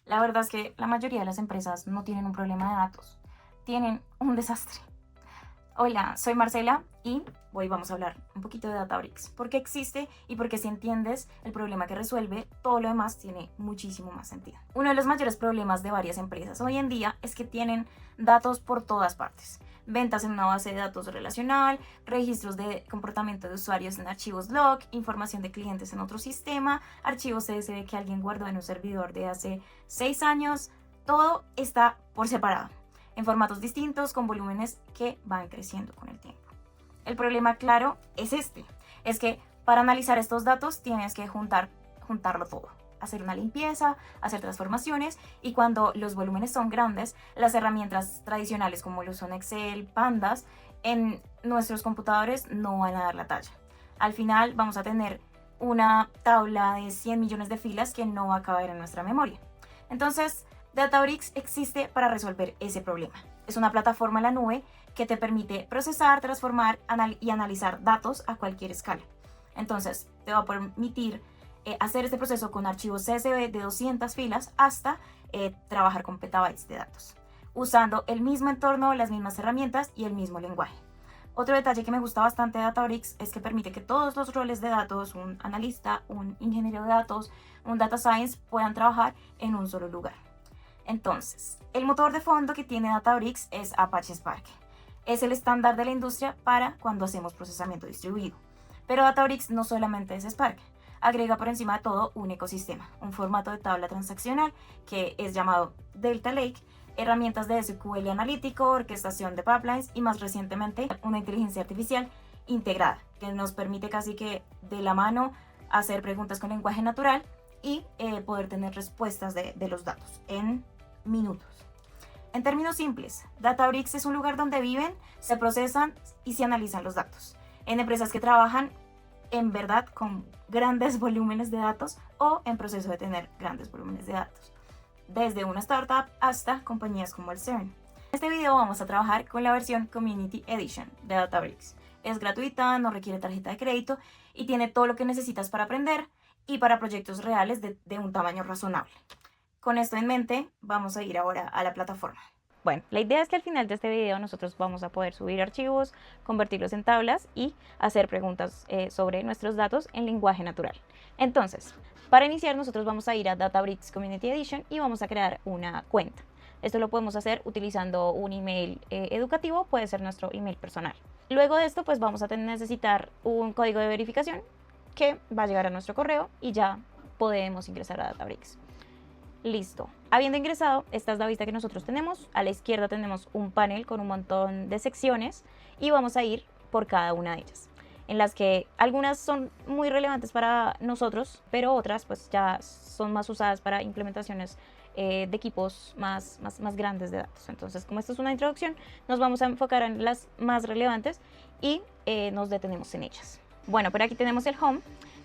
La verdad es que la mayoría de las empresas no tienen un problema de datos, tienen un desastre. Hola, soy Marcela y hoy vamos a hablar un poquito de Databricks. ¿Por qué existe y por qué si entiendes el problema que resuelve, todo lo demás tiene muchísimo más sentido? Uno de los mayores problemas de varias empresas hoy en día es que tienen datos por todas partes. Ventas en una base de datos relacional, registros de comportamiento de usuarios en archivos log, información de clientes en otro sistema, archivos CSV que alguien guardó en un servidor de hace 6 años. Todo está por separado, en formatos distintos, con volúmenes que van creciendo con el tiempo. El problema, claro, es que para analizar estos datos tienes que juntarlo todo, hacer una limpieza, hacer transformaciones, y cuando los volúmenes son grandes, las herramientas tradicionales como lo son Excel, Pandas, en nuestros computadores no van a dar la talla. Al final vamos a tener una tabla de 100 millones de filas que no va a caber en nuestra memoria. Entonces, Databricks existe para resolver ese problema. Es una plataforma en la nube que te permite procesar, transformar y analizar datos a cualquier escala. Entonces, te va a permitir hacer este proceso con archivos CSV de 200 filas hasta trabajar con petabytes de datos, usando el mismo entorno, las mismas herramientas y el mismo lenguaje. Otro detalle que me gusta bastante de Databricks es que permite que todos los roles de datos, un analista, un ingeniero de datos, un data science, puedan trabajar en un solo lugar. Entonces, el motor de fondo que tiene Databricks es Apache Spark. Es el estándar de la industria para cuando hacemos procesamiento distribuido. Pero Databricks no solamente es Spark, agrega por encima de todo un ecosistema, un formato de tabla transaccional que es llamado Delta Lake, herramientas de SQL analítico, orquestación de pipelines y más recientemente una inteligencia artificial integrada que nos permite casi que de la mano hacer preguntas con lenguaje natural y poder tener respuestas de los datos en minutos. En términos simples, Databricks es un lugar donde viven, se procesan y se analizan los datos. En empresas que trabajan en verdad con grandes volúmenes de datos o en proceso de tener grandes volúmenes de datos, desde una startup hasta compañías como el CERN. En este video vamos a trabajar con la versión Community Edition de Databricks. Es gratuita, no requiere tarjeta de crédito y tiene todo lo que necesitas para aprender y para proyectos reales de un tamaño razonable. Con esto en mente, vamos a ir ahora a la plataforma. Bueno, la idea es que al final de este video nosotros vamos a poder subir archivos, convertirlos en tablas y hacer preguntas sobre nuestros datos en lenguaje natural. Entonces, para iniciar nosotros vamos a ir a Databricks Community Edition y vamos a crear una cuenta. Esto lo podemos hacer utilizando un email educativo, puede ser nuestro email personal. Luego de esto, pues vamos a necesitar un código de verificación que va a llegar a nuestro correo y ya podemos ingresar a Databricks. Listo. Habiendo ingresado, esta es la vista que nosotros tenemos. A la izquierda tenemos un panel con un montón de secciones y vamos a ir por cada una de ellas, en las que algunas son muy relevantes para nosotros, pero otras pues ya son más usadas para implementaciones de equipos más grandes de datos. Entonces, como esto es una introducción, nos vamos a enfocar en las más relevantes y nos detenemos en ellas. Bueno, por aquí tenemos el home.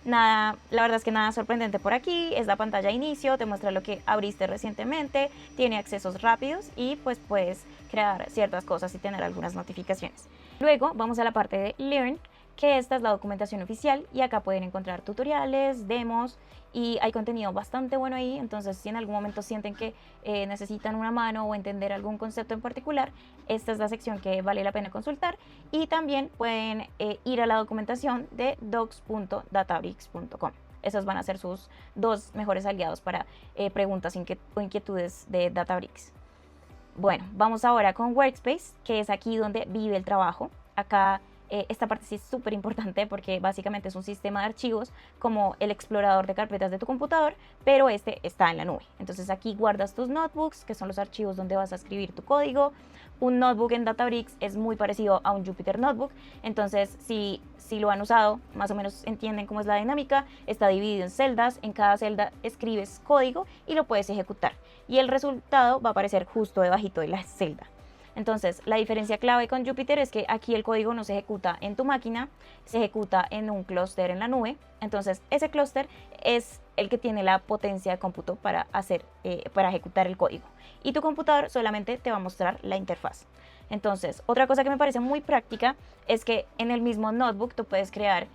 Nada, la verdad es que nada sorprendente por aquí, es la pantalla de inicio, te muestra lo que abriste recientemente, tiene accesos rápidos y pues puedes crear ciertas cosas y tener algunas notificaciones. Luego vamos a la parte de Learn, que esta es la documentación oficial y acá pueden encontrar tutoriales, demos y hay contenido bastante bueno ahí. Entonces si en algún momento sienten que necesitan una mano o entender algún concepto en particular, esta es la sección que vale la pena consultar. Y también pueden ir a la documentación de docs.databricks.com. Esos van a ser sus dos mejores aliados para preguntas o inquietudes de Databricks. Bueno, vamos ahora con Workspace, que es aquí donde vive el trabajo. Acá esta parte sí es súper importante porque básicamente es un sistema de archivos como el explorador de carpetas de tu computador, pero este está en la nube. Entonces aquí guardas tus notebooks, que son los archivos donde vas a escribir tu código. Un notebook en Databricks es muy parecido a un Jupyter Notebook, entonces si lo han usado, más o menos entienden cómo es la dinámica. Está dividido en celdas, en cada celda escribes código y lo puedes ejecutar y el resultado va a aparecer justo debajito de la celda. Entonces, la diferencia clave con Jupyter es que aquí el código no se ejecuta en tu máquina, se ejecuta en un clúster en la nube. Entonces, ese clúster es el que tiene la potencia de cómputo para ejecutar el código. Y tu computador solamente te va a mostrar la interfaz. Entonces, otra cosa que me parece muy práctica es que en el mismo notebook tú puedes crear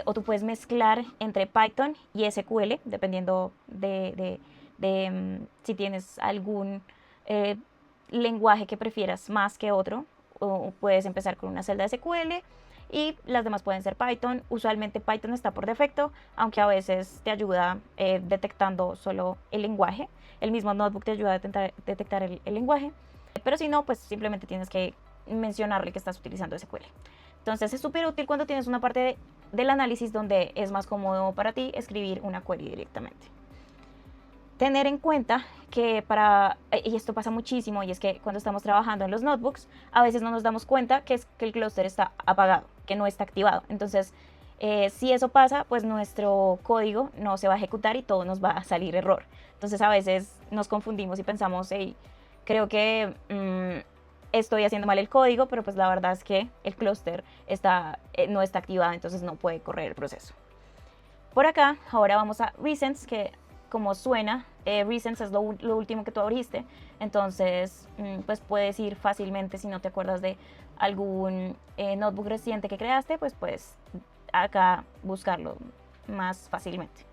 o tú puedes mezclar entre Python y SQL, dependiendo de de si tienes algún lenguaje que prefieras más que otro, o puedes empezar con una celda de SQL y las demás pueden ser Python. Usualmente Python está por defecto, aunque a veces te ayuda detectando solo el lenguaje. El mismo notebook te ayuda a detectar el lenguaje, pero si no, pues simplemente tienes que mencionarle que estás utilizando SQL. Entonces es súper útil cuando tienes una parte del análisis donde es más cómodo para ti escribir una query directamente. Tener en cuenta que y esto pasa muchísimo, y es que cuando estamos trabajando en los notebooks, a veces no nos damos cuenta que el clúster está apagado, que no está activado. Entonces, si eso pasa, pues nuestro código no se va a ejecutar y todo nos va a salir error. Entonces, a veces nos confundimos y pensamos, hey, creo que estoy haciendo mal el código, pero pues la verdad es que el clúster no está activado, entonces no puede correr el proceso. Por acá, ahora vamos a Recents, que como suena, Recents es lo último que tú abriste, entonces pues puedes ir fácilmente, si no te acuerdas de algún notebook reciente que creaste, pues puedes acá buscarlo más fácilmente.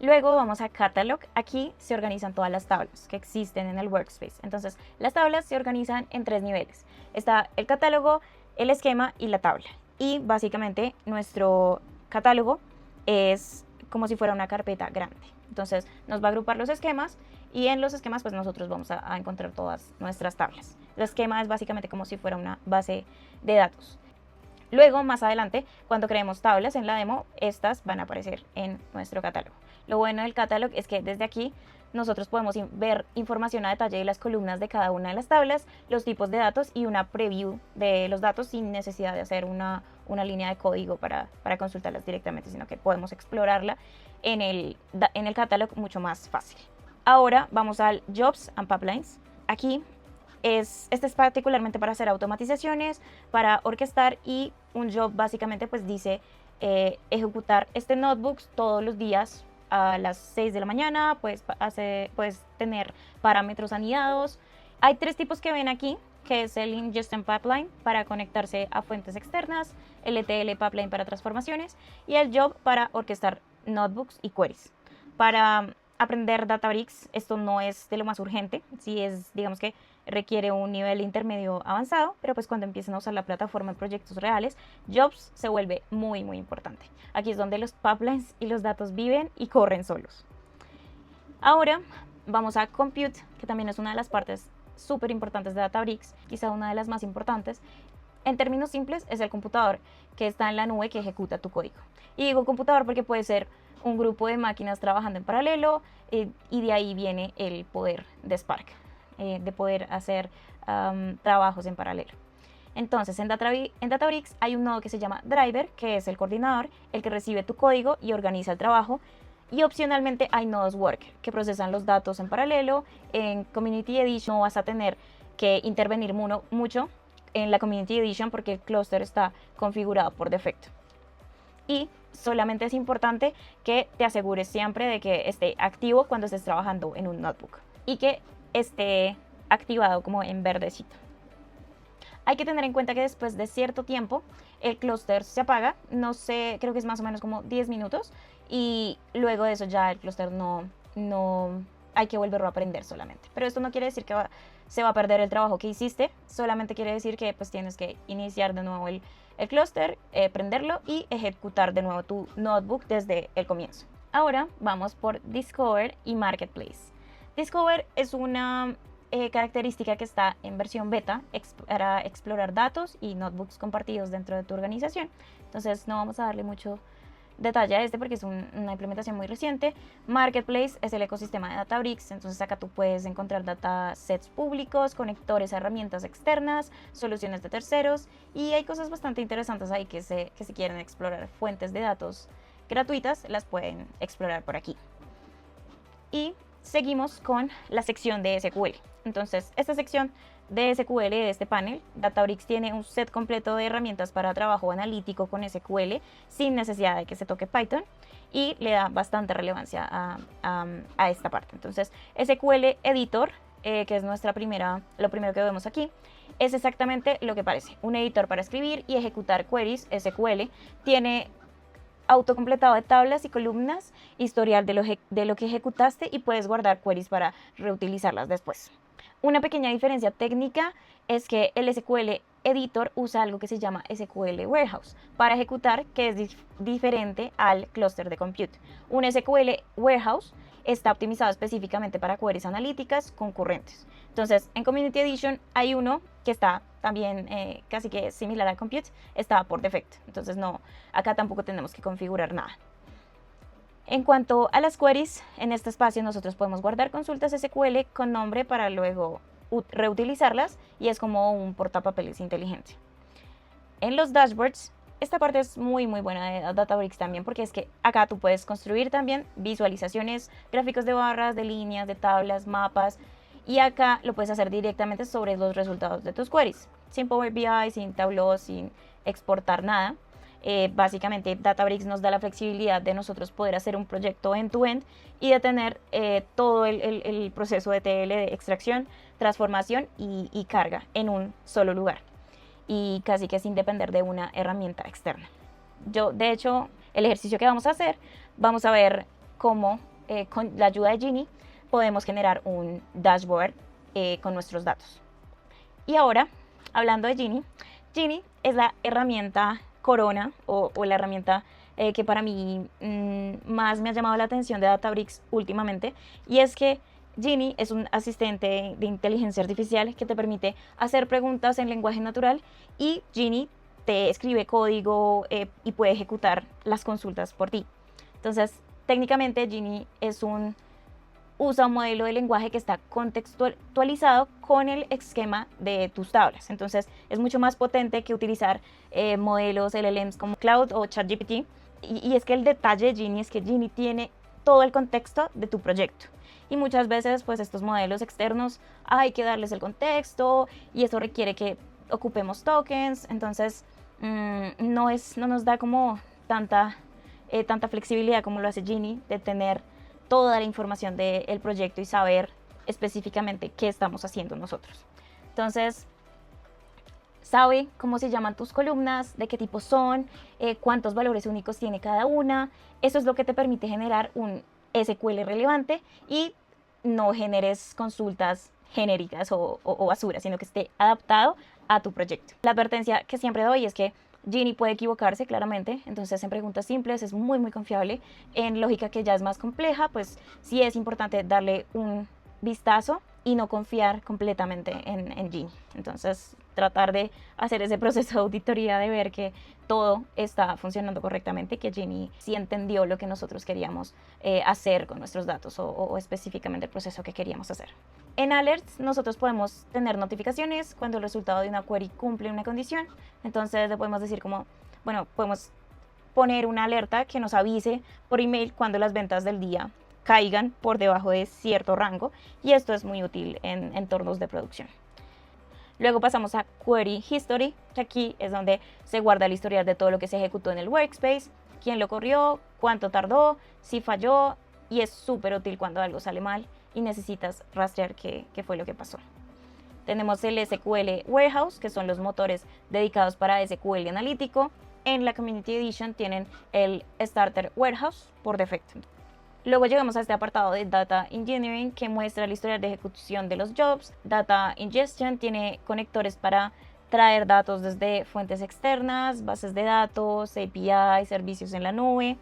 Luego vamos a Catalog. Aquí se organizan todas las tablas que existen en el workspace. Entonces, las tablas se organizan en 3 niveles. Está el catálogo, el esquema y la tabla. Y básicamente nuestro catálogo es como si fuera una carpeta grande. Entonces, nos va a agrupar los esquemas y en los esquemas pues nosotros vamos a encontrar todas nuestras tablas. El esquema es básicamente como si fuera una base de datos. Luego, más adelante, cuando creemos tablas en la demo, estas van a aparecer en nuestro catálogo. Lo bueno del catálogo es que desde aquí nosotros podemos ver información a detalle de las columnas de cada una de las tablas, los tipos de datos y una preview de los datos sin necesidad de hacer una línea de código para consultarlas directamente, sino que podemos explorarla en el catálogo mucho más fácil. Ahora vamos al Jobs and Pipelines. Aquí este es particularmente para hacer automatizaciones, para orquestar, y un job básicamente pues dice ejecutar este notebook todos los días a las 6 de la mañana, pues puedes tener parámetros anidados. Hay 3 tipos que ven aquí, que es el Ingestion Pipeline para conectarse a fuentes externas, el ETL Pipeline para transformaciones y el Job para orquestar notebooks y queries. Para aprender Databricks, esto no es de lo más urgente, sí es, digamos que requiere un nivel intermedio avanzado, pero pues cuando empiecen a usar la plataforma en proyectos reales, Jobs se vuelve muy importante. Aquí es donde los pipelines y los datos viven y corren solos. Ahora vamos a Compute, que también es una de las partes súper importantes de Databricks, quizá una de las más importantes. En términos simples, es el computador que está en la nube que ejecuta tu código. Y digo computador porque puede ser un grupo de máquinas trabajando en paralelo, y de ahí viene el poder de Spark, de poder hacer trabajos en paralelo. Entonces, en Databricks hay un nodo que se llama Driver, que es el coordinador, el que recibe tu código y organiza el trabajo. Y opcionalmente hay nodos Worker, que procesan los datos en paralelo. En Community Edition no vas a tener que intervenir mucho en la Community Edition porque el clúster está configurado por defecto. Y solamente es importante que te asegures siempre de que esté activo cuando estés trabajando en un notebook y que esté activado como en verdecito. Hay que tener en cuenta que después de cierto tiempo el clúster se apaga, no sé, creo que es más o menos como 10 minutos, y luego de eso ya el clúster no hay que volverlo a prender solamente. Pero esto no quiere decir que se va a perder el trabajo que hiciste, solamente quiere decir que pues tienes que iniciar de nuevo el clúster, prenderlo y ejecutar de nuevo tu notebook desde el comienzo. Ahora vamos por Discover y Marketplace. Discover es una característica que está en versión beta para explorar datos y notebooks compartidos dentro de tu organización. Entonces no vamos a darle mucho detalle a porque es una implementación muy reciente. Marketplace es el ecosistema de Databricks, entonces acá tú puedes encontrar datasets públicos, conectores a herramientas externas, soluciones de terceros, y hay cosas bastante interesantes ahí que si quieren explorar fuentes de datos gratuitas, las pueden explorar por aquí. Y seguimos con la sección de SQL. Entonces, esta sección de SQL de este panel, Databricks tiene un set completo de herramientas para trabajo analítico con SQL sin necesidad de que se toque Python, y le da bastante relevancia a esta parte. Entonces, SQL Editor, que es lo primero que vemos aquí, es exactamente lo que parece, un editor para escribir y ejecutar queries SQL. Tiene autocompletado de tablas y columnas, historial de lo que ejecutaste y puedes guardar queries para reutilizarlas después. Una pequeña diferencia técnica es que el SQL Editor usa algo que se llama SQL Warehouse para ejecutar, que es diferente al clúster de compute. Un SQL Warehouse está optimizado específicamente para queries analíticas concurrentes. Entonces, en Community Edition hay uno que está también casi que similar al compute, está por defecto. Entonces, no, acá tampoco tenemos que configurar nada. En cuanto a las queries, en este espacio nosotros podemos guardar consultas SQL con nombre para luego reutilizarlas y es como un portapapeles inteligente. En los dashboards, esta parte es muy buena de Databricks también porque es que acá tú puedes construir también visualizaciones, gráficos de barras, de líneas, de tablas, mapas y acá lo puedes hacer directamente sobre los resultados de tus queries, sin Power BI, sin Tableau, sin exportar nada. Básicamente Databricks nos da la flexibilidad de nosotros poder hacer un proyecto end-to-end y de tener todo el proceso de ETL de extracción, transformación y carga en un solo lugar y casi que sin depender de una herramienta externa. De hecho, el ejercicio que vamos a hacer, vamos a ver cómo con la ayuda de Genie podemos generar un dashboard con nuestros datos. Y ahora, hablando de Genie, Genie es la herramienta corona o la herramienta que para mí más me ha llamado la atención de Databricks últimamente, y es que Genie es un asistente de inteligencia artificial que te permite hacer preguntas en lenguaje natural y Genie te escribe código y puede ejecutar las consultas por ti. Entonces, técnicamente Genie usa un modelo de lenguaje que está contextualizado con el esquema de tus tablas. Entonces es mucho más potente que utilizar modelos LLMs como Cloud o ChatGPT. Y es que el detalle de Genie es que Genie tiene todo el contexto de tu proyecto. Y muchas veces pues estos modelos externos hay que darles el contexto y eso requiere que ocupemos tokens. Entonces no nos da como tanta flexibilidad como lo hace Genie de tener toda la información del proyecto y saber específicamente qué estamos haciendo nosotros. Entonces, sabe cómo se llaman tus columnas, de qué tipo son, cuántos valores únicos tiene cada una. Eso es lo que te permite generar un SQL relevante y no generes consultas genéricas o basura, sino que esté adaptado a tu proyecto. La advertencia que siempre doy es que Genie puede equivocarse claramente, entonces en preguntas simples es muy confiable. En lógica que ya es más compleja, pues sí es importante darle un vistazo y no confiar completamente en Genie. Entonces tratar de hacer ese proceso de auditoría, de ver que todo está funcionando correctamente, que Genie sí entendió lo que nosotros queríamos hacer con nuestros datos o específicamente el proceso que queríamos hacer. En Alerts nosotros podemos tener notificaciones cuando el resultado de una query cumple una condición. Entonces le podemos decir como, bueno, podemos poner una alerta que nos avise por email cuando las ventas del día caigan por debajo de cierto rango, y esto es muy útil en entornos de producción. Luego pasamos a Query History, que aquí es donde se guarda el historial de todo lo que se ejecutó en el workspace, quién lo corrió, cuánto tardó, si falló, y es súper útil cuando algo sale mal y necesitas rastrear qué fue lo que pasó. Tenemos el SQL Warehouse, que son los motores dedicados para SQL analítico. En la Community Edition tienen el Starter Warehouse por defecto. Luego llegamos a este apartado de Data Engineering, que muestra la historia de ejecución de los jobs. Data Ingestion tiene conectores para traer datos desde fuentes externas, bases de datos, API, servicios en la nube.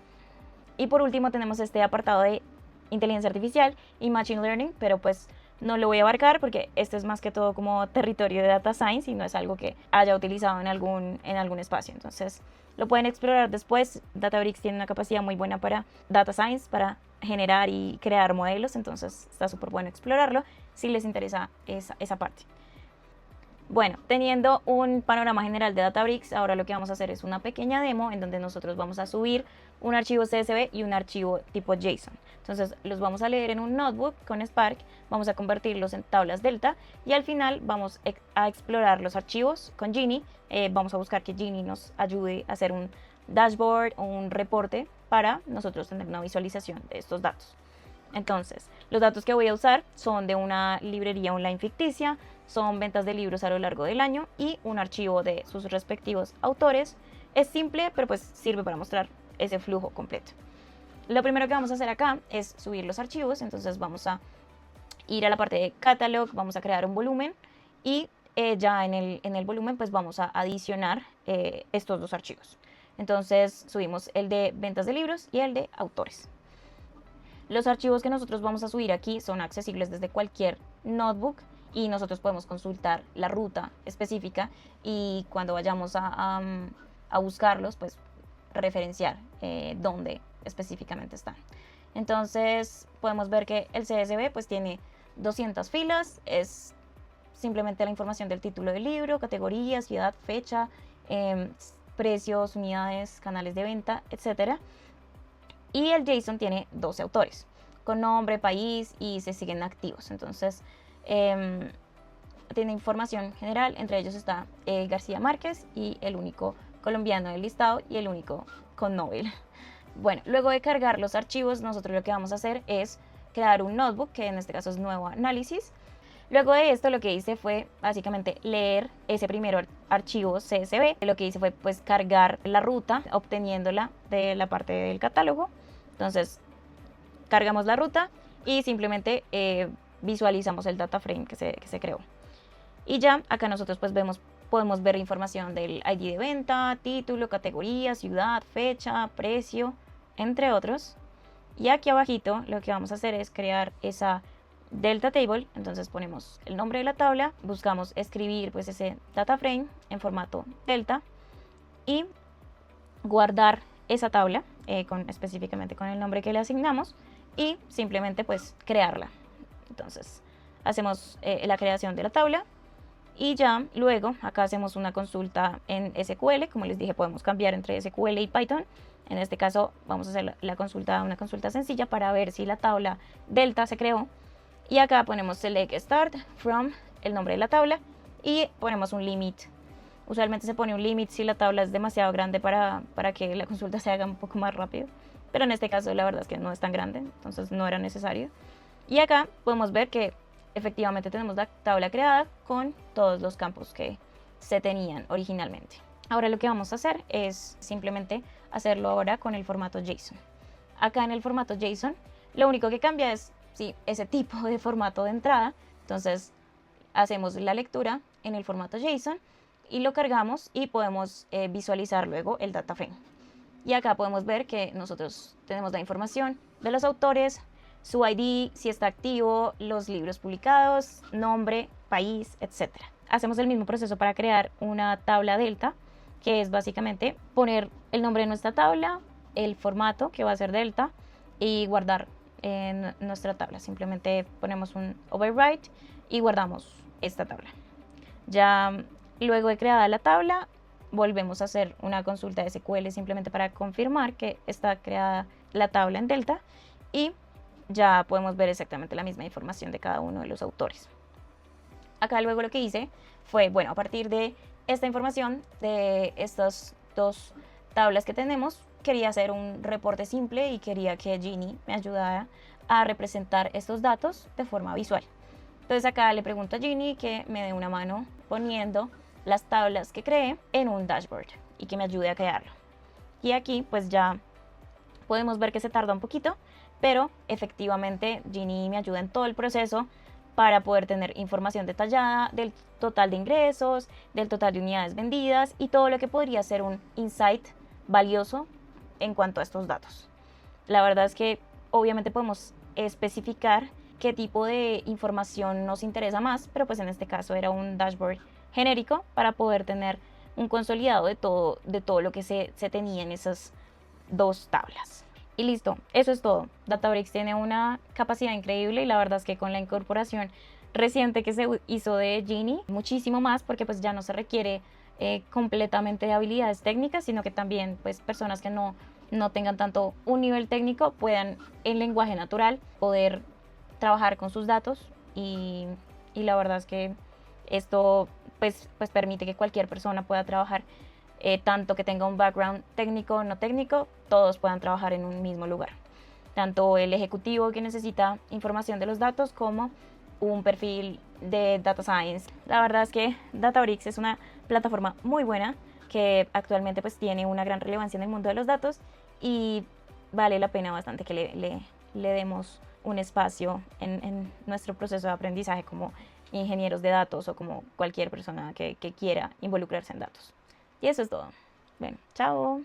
Y por último tenemos este apartado de inteligencia artificial y machine learning, pero pues no lo voy a abarcar porque este es más que todo como territorio de data science y no es algo que haya utilizado en algún espacio. Entonces lo pueden explorar después. Databricks tiene una capacidad muy buena para data science, para generar y crear modelos, entonces está súper bueno explorarlo si les interesa esa parte. Bueno, teniendo un panorama general de Databricks, ahora lo que vamos a hacer es una pequeña demo en donde nosotros vamos a subir un archivo CSV y un archivo tipo JSON. Entonces los vamos a leer en un notebook con Spark, vamos a convertirlos en tablas Delta y al final vamos a explorar los archivos con Genie. Vamos a buscar que Genie nos ayude a hacer un dashboard o un reporte para nosotros tener una visualización de estos datos. Entonces, los datos que voy a usar son de una librería online ficticia, son ventas de libros a lo largo del año y un archivo de sus respectivos autores. Es simple, pero pues sirve para mostrar ese flujo completo. Lo primero que vamos a hacer acá es subir los archivos, entonces vamos a ir a la parte de Catalog, vamos a crear un volumen y ya en el volumen pues vamos a adicionar estos dos archivos. Entonces subimos el de ventas de libros y el de autores. Los archivos que nosotros vamos a subir aquí son accesibles desde cualquier notebook y nosotros podemos consultar la ruta específica y cuando vayamos a buscarlos, pues referenciar dónde específicamente están. Entonces podemos ver que el CSV pues tiene 200 filas, es simplemente la información del título del libro, categorías, ciudad, fecha, precios, unidades, canales de venta, etc. Y el JSON tiene 12 autores, con nombre, país y se siguen activos. Entonces, tiene información general, entre ellos está García Márquez y el único colombiano del listado y el único con Nobel. Bueno, luego de cargar los archivos, nosotros lo que vamos a hacer es crear un notebook, que en este caso es nuevo análisis. Luego de esto lo que hice fue básicamente leer ese primer archivo CSV. Lo que hice fue pues cargar la ruta obteniéndola de la parte del catálogo. Entonces cargamos la ruta y simplemente visualizamos el data frame que se creó. Y ya acá nosotros pues podemos ver información del ID de venta, título, categoría, ciudad, fecha, precio, entre otros. Y aquí abajito lo que vamos a hacer es crear esa Delta Table. Entonces ponemos el nombre de la tabla, buscamos escribir pues ese data frame en formato Delta y guardar esa tabla específicamente con el nombre que le asignamos y simplemente pues crearla. Entonces hacemos la creación de la tabla y ya luego acá hacemos una consulta en SQL. Como les dije, podemos cambiar entre SQL y Python. En este caso vamos a hacer una consulta sencilla para ver si la tabla Delta se creó. Y acá ponemos select start from el nombre de la tabla y ponemos un limit. Usualmente se pone un limit si la tabla es demasiado grande para que la consulta se haga un poco más rápido. Pero en este caso la verdad es que no es tan grande, entonces no era necesario. Y acá podemos ver que efectivamente tenemos la tabla creada con todos los campos que se tenían originalmente. Ahora lo que vamos a hacer es simplemente hacerlo ahora con el formato JSON. Acá en el formato JSON lo único que cambia es ese tipo de formato de entrada. Entonces hacemos la lectura en el formato JSON y lo cargamos y podemos visualizar luego el data frame. Y acá podemos ver que nosotros tenemos la información de los autores, su ID, si está activo, los libros publicados, nombre, país, etc. Hacemos el mismo proceso para crear una tabla Delta, que es básicamente poner el nombre de nuestra tabla, el formato que va a ser Delta y guardar en nuestra tabla. Simplemente ponemos un overwrite y guardamos esta tabla. Ya luego de creada la tabla, volvemos a hacer una consulta de SQL simplemente para confirmar que está creada la tabla en Delta y ya podemos ver exactamente la misma información de cada uno de los autores. Acá luego lo que hice fue, bueno, a partir de esta información de estas dos tablas que tenemos, quería hacer un reporte simple y quería que Gini me ayudara a representar estos datos de forma visual. Entonces acá le pregunto a Gini que me dé una mano poniendo las tablas que creé en un dashboard y que me ayude a crearlo. Y aquí pues ya podemos ver que se tarda un poquito, pero efectivamente Gini me ayuda en todo el proceso para poder tener información detallada del total de ingresos, del total de unidades vendidas y todo lo que podría ser un insight valioso en cuanto a estos datos. La verdad es que obviamente podemos especificar qué tipo de información nos interesa más, pero pues en este caso era un dashboard genérico para poder tener un consolidado de todo lo que se tenía en esas dos tablas. Y listo, eso es todo. Databricks tiene una capacidad increíble y la verdad es que con la incorporación reciente que se hizo de Gini, muchísimo más, porque pues ya no se requiere completamente de habilidades técnicas, sino que también pues personas que no tengan tanto un nivel técnico puedan en lenguaje natural poder trabajar con sus datos y la verdad es que esto pues permite que cualquier persona pueda trabajar, tanto que tenga un background técnico o no técnico, todos puedan trabajar en un mismo lugar. Tanto el ejecutivo que necesita información de los datos como un perfil de Data Science. La verdad es que Databricks es una plataforma muy buena que actualmente pues tiene una gran relevancia en el mundo de los datos y vale la pena bastante que le demos un espacio en nuestro proceso de aprendizaje como ingenieros de datos o como cualquier persona que quiera involucrarse en datos. Y eso es todo. Bueno, chao.